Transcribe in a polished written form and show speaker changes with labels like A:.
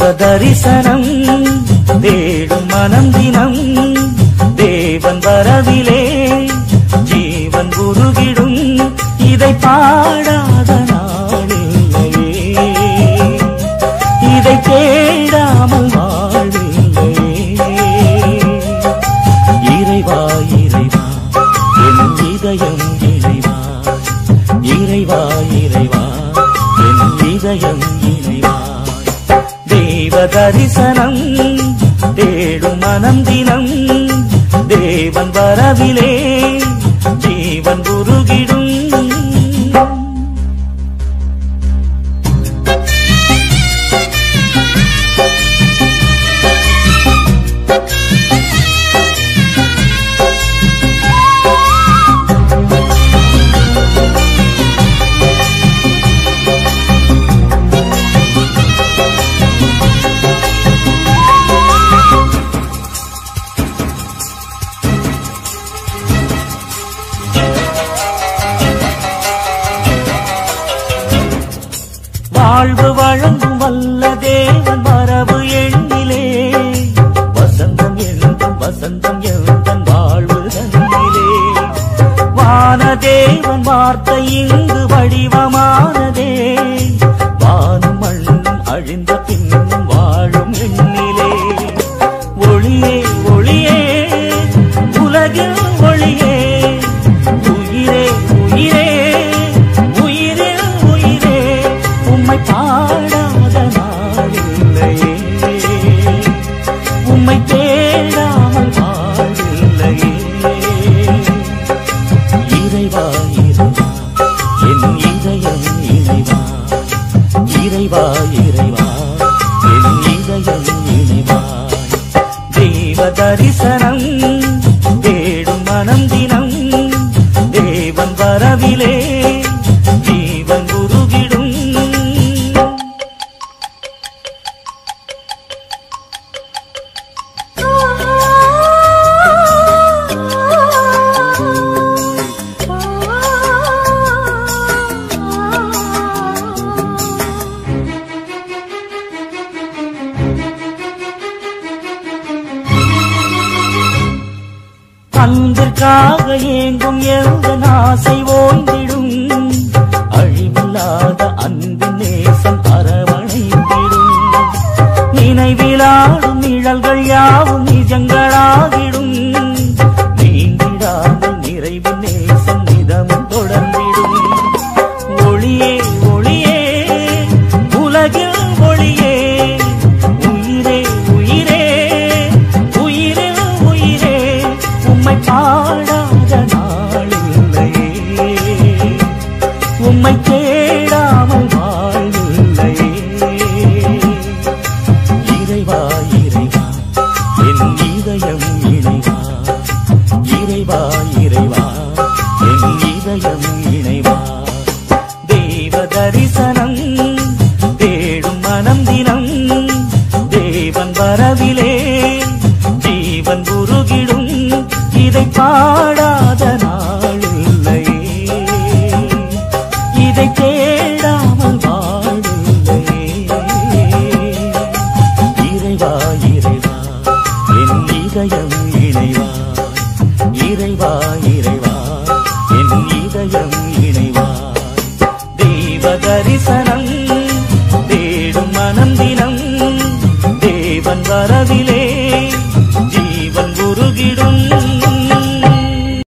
A: தரிசனம் தேடும் மனம் தினம் தேவன் வரவிலே ஜீவன் உருகிடும். இதை பாடாத நாளில்லையே, இதை தேடாமல் வாழில்லையே. இறைவா இறைவா என் இதயம் இறைவா, இறைவா இறைவா என் இதயம் இறைவா. தெய்வ தரிசனம் தேடும் மனம் தினம் தேவன் வரவிலே ஜீவன் உருகிடும். வாழ்வு வழங்கும் வல்ல தேவன் வரவு எண்ணிலே வசந்தம் எழுந்தும் வசந்தம் எழுந்தன் வாழ்வு தன்னிலே. வானதேவன் வார்த்தை இங்கு வடிவமானதே, வானும் மண்ணும் அழிந்த பின்னும் வாழும் எண்ணிலே. ஒளியே ஒளியே உலகில் ஒளியே, உயிரே உயிரே உயிரில் உயிரே, உம்மை பாடாத நாளில்லையே, உம்மை தேடாமல் வாழில்லையே. இறைவா இறைவா என் இதயம் இறைவா, இறைவா இறைவா என் இதயம் இறைவா. தெய்வ தரிசனம் தேடும் மனம் தினம் தேவன் வரவிலே ஜீவன் உருகிடும். அன்பிற்காக ஏங்கும் எந்த ஆசை ஓய்ந்திடும், அழிவில்லாத அன்பின் நேசம் அரவணைத்திடும். நினைவிலாடும் நிழல்கள் யாவும் நிஜங்களாகிடும், நீங்கிடாமல் நிறைவின் நேசம் நிதமும் தொடர்ந்திடும். ஒளியே ஒளியே உலகில் ஒளியே, உயிரே உயிரே உயிரில் உயிரே, உம்மை பாடாத நாளில்லையே, உம்மை தேடாமல் வாழில்லையே. இறைவா இறைவா என் இதயம் இறைவா, இறைவா இறைவா என் இதயம் இறைவா. தெய்வ தரிசனம் தேடும் மனம் தினம் தேவன் வரவிலே ஜீவன் உருகிடும். இதை பாடாத நாளில்லையே, இதை தேடாமல் வாழில்லையே. இறைவா இறைவா என் இதயம் இறைவா, இறைவா இறைவா என் இதயம் இறைவா. தெய்வ தரிசனம்